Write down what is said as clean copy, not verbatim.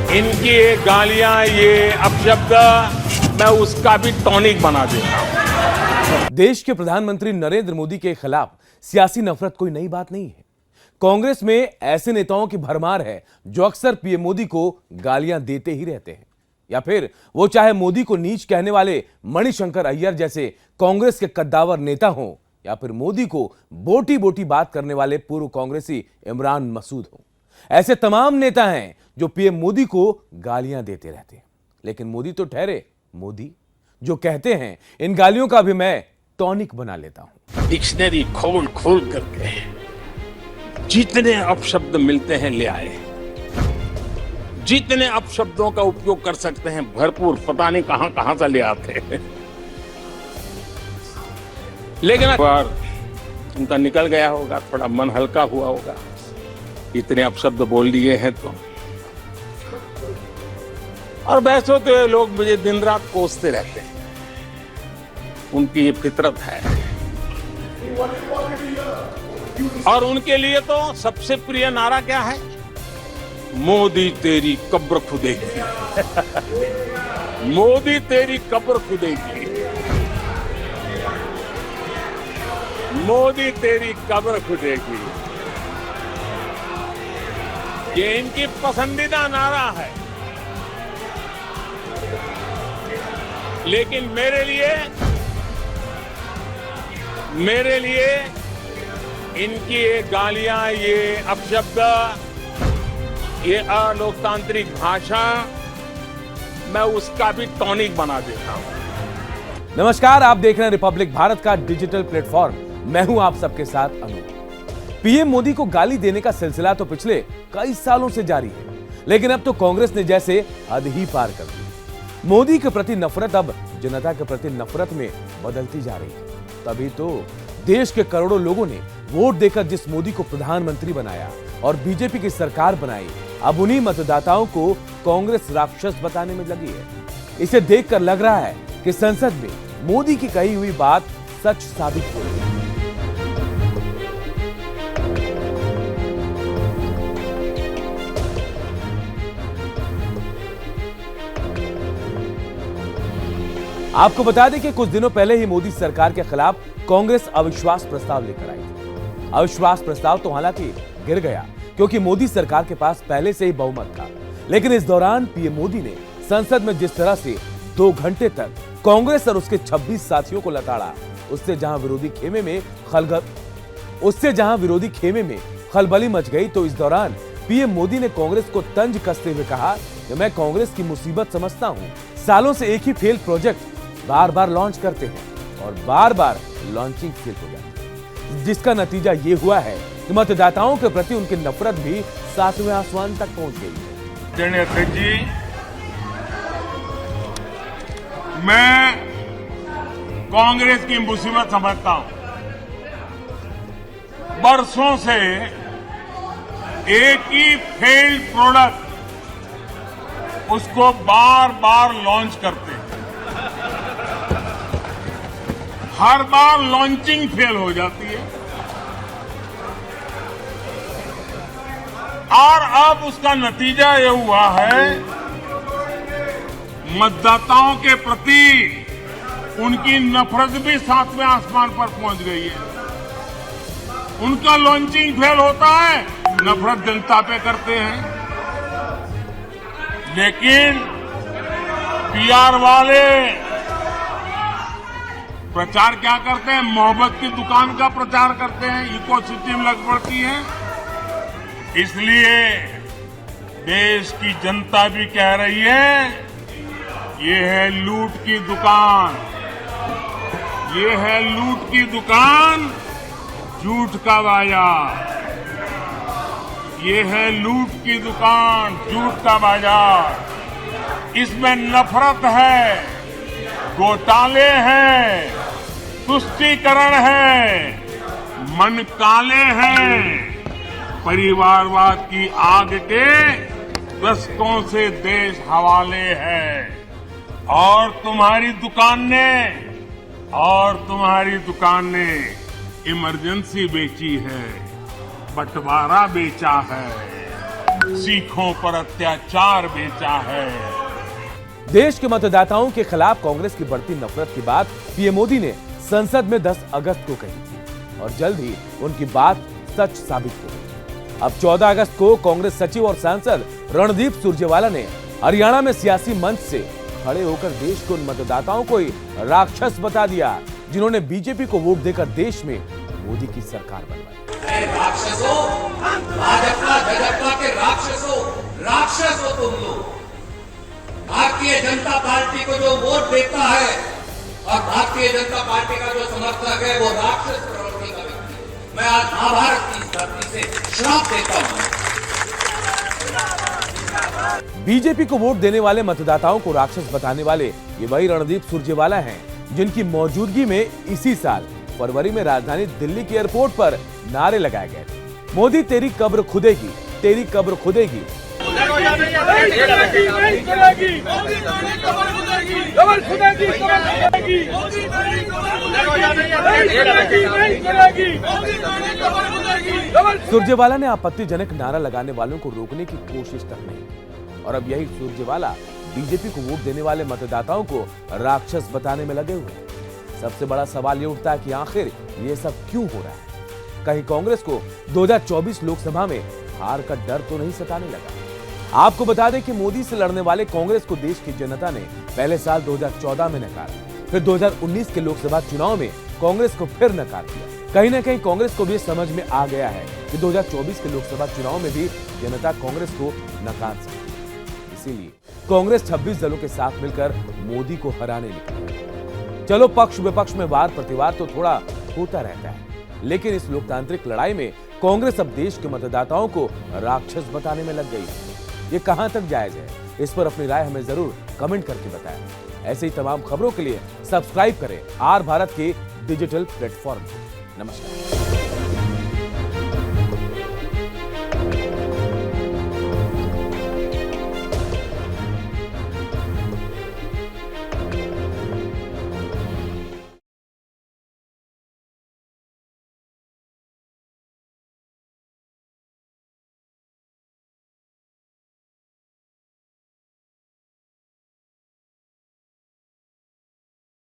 इनकी ये गालियां, ये अपशब्द मैं उसका भी टॉनिक बना देता हूं। देश के प्रधानमंत्री नरेंद्र मोदी के खिलाफ सियासी नफरत कोई नई बात नहीं है। कांग्रेस में ऐसे नेताओं की भरमार है जो अक्सर पीएम मोदी को गालियां देते ही रहते हैं, या फिर वो चाहे मोदी को नीच कहने वाले मणिशंकर अय्यर जैसे कांग्रेस के कद्दावर नेता हों, या फिर मोदी को बोटी बोटी बात करने वाले पूर्व कांग्रेसी इमरान मसूद हों। ऐसे तमाम नेता हैं जो पीएम मोदी को गालियां देते रहते हैं, लेकिन मोदी तो ठहरे मोदी, जो कहते हैं इन गालियों का भी मैं टॉनिक बना लेता हूं। डिक्शनरी खोल खोल करके जितने अपशब्द मिलते हैं ले आए, जितने अपशब्दों का उपयोग कर सकते हैं भरपूर, पता नहीं कहां कहां से ले आते हैं। लेकिन एक बार उनका निकल गया होगा, थोड़ा मन हल्का हुआ होगा, इतने अपशब्द बोल लिए हैं तो। और वैसे तो ये लोग मुझे दिन रात कोसते रहते हैं, उनकी ये फितरत है। और उनके लिए तो सबसे प्रिय नारा क्या है? मोदी तेरी कब्र खुदेगी। मोदी तेरी कब्र खुदेगी, मोदी तेरी कब्र खुदेगी, ये इनकी पसंदीदा नारा है। लेकिन मेरे लिए इनकी ये गालियां, ये अपशब्द, ये अलोकतांत्रिक भाषा मैं उसका भी टॉनिक बना देता हूं। नमस्कार, आप देख रहे हैं रिपब्लिक भारत का डिजिटल प्लेटफॉर्म। मैं हूं आप सबके साथ अनूप। पीएम मोदी को गाली देने का सिलसिला तो पिछले कई सालों से जारी है, लेकिन अब तो कांग्रेस ने जैसे हद ही पार कर दी। मोदी के प्रति नफरत अब जनता के प्रति नफरत में बदलती जा रही है। तभी तो देश के करोड़ों लोगों ने वोट देकर जिस मोदी को प्रधानमंत्री बनाया और बीजेपी की सरकार बनाई, अब उन्हीं मतदाताओं को कांग्रेस राक्षस बताने में लगी है। इसे देखकर लग रहा है कि संसद में मोदी की कही हुई बात सच साबित हो रही है। आपको बता दें कि कुछ दिनों पहले ही मोदी सरकार के खिलाफ कांग्रेस अविश्वास प्रस्ताव लेकर आई थी। अविश्वास प्रस्ताव तो हालांकि गिर गया, क्योंकि मोदी सरकार के पास पहले से ही बहुमत था। लेकिन इस दौरान पीएम मोदी ने संसद में जिस तरह से 2 घंटे तक कांग्रेस और उसके 26 साथियों को लताड़ा, उससे जहां विरोधी खेमे में खलबली मच गई, तो इस दौरान पीएम मोदी ने कांग्रेस को तंज कसते हुए कहा कि मैं कांग्रेस की मुसीबत समझता हूं। सालों से एक ही फेल प्रोजेक्ट बार बार लॉन्च करते हैं और बार बार लॉन्चिंग फेल हो जाती है, जिसका नतीजा ये हुआ है कि मतदाताओं के प्रति उनकी नफरत भी 7वें आसमान तक पहुंच गई है। जनता जी, मैं कांग्रेस की मुसीबत समझता हूं। बरसों से एक ही फेल्ड प्रोडक्ट उसको बार बार लॉन्च करते हैं, हर बार लॉन्चिंग फेल हो जाती है और अब उसका नतीजा ये हुआ है, मतदाताओं के प्रति उनकी नफरत भी 7वें आसमान पर पहुंच गई है। उनका लॉन्चिंग फेल होता है, नफरत जनता पे करते हैं। लेकिन पीआर वाले प्रचार क्या करते हैं? मोहब्बत की दुकान का प्रचार करते हैं, इकोसिस्टम लग पड़ती है। इसलिए देश की जनता भी कह रही है, ये है लूट की दुकान, ये है लूट की दुकान, झूठ का बाजार। ये है लूट की दुकान, झूठ का बाजार। इसमें नफरत है, घोटाले हैं, तुष्टीकरण है, मन काले हैं, परिवारवाद की आग के दशकों से देश हवाले है। और तुम्हारी दुकान ने इमरजेंसी बेची है, बंटवारा बेचा है। सिखों पर अत्याचार बेचा है। देश के मतदाताओं के खिलाफ कांग्रेस की बढ़ती नफरत की बात पीएम मोदी ने संसद में 10 अगस्त को कही थी और जल्द ही उनकी बात सच साबित हो गई। अब 14 अगस्त को कांग्रेस सचिव और सांसद रणदीप सुरजेवाला ने हरियाणा में सियासी मंच से खड़े होकर देश के उन मतदाताओं को ही राक्षस बता दिया जिन्होंने बीजेपी को वोट देकर देश में मोदी की सरकार बनवाई। राक्षसों, भाजपा के राक्षसों, राक्षस हो तुम लोग। भारतीय जनता पार्टी को जो वोट देता है और भारतीय जनता पार्टी का जो समर्थक है वो राक्षस प्रवृत्ति का व्यक्ति है। मैं आज महाभारत की इस धरती से श्राप देता हूं। बीजेपी को वोट देने वाले मतदाताओं को राक्षस बताने वाले ये वही रणदीप सुरजेवाला हैं जिनकी मौजूदगी में इसी साल फरवरी में राजधानी दिल्ली के एयरपोर्ट पर नारे लगाए गए थे। मोदी तेरी कब्र खुदेगी, तेरी कब्र खुदेगी। सुरजेवाला ने आपत्तिजनक नारा लगाने वालों को रोकने की कोशिश तक नहीं की और अब यही सुरजेवाला बीजेपी को वोट देने वाले मतदाताओं को राक्षस बताने में लगे हुए हैं। सबसे बड़ा सवाल ये उठता है कि आखिर ये सब क्यों हो रहा है? कहीं कांग्रेस को 2024 लोकसभा में हार का डर तो नहीं सताने लगा? आपको बता दें कि मोदी से लड़ने वाले कांग्रेस को देश की जनता ने पहले साल 2014 में नकारा, फिर 2019 के लोकसभा चुनाव में कांग्रेस को फिर नकार दिया। कहीं ना कहीं कांग्रेस को भी समझ में आ गया है कि 2024 के लोकसभा चुनाव में भी जनता कांग्रेस को नकार सकती है। इसीलिए कांग्रेस 26 दलों के साथ मिलकर मोदी को हराने निकली। चलो पक्ष विपक्ष में वार प्रतिवार तो थोड़ा होता रहता है, लेकिन इस लोकतांत्रिक लड़ाई में कांग्रेस अब देश के मतदाताओं को राक्षस बताने में लग गई है। ये कहां तक जायज है? इस पर अपनी राय हमें जरूर कमेंट करके बताएं। ऐसे ही तमाम खबरों के लिए सब्सक्राइब करें आर भारत के डिजिटल प्लेटफॉर्म। नमस्कार।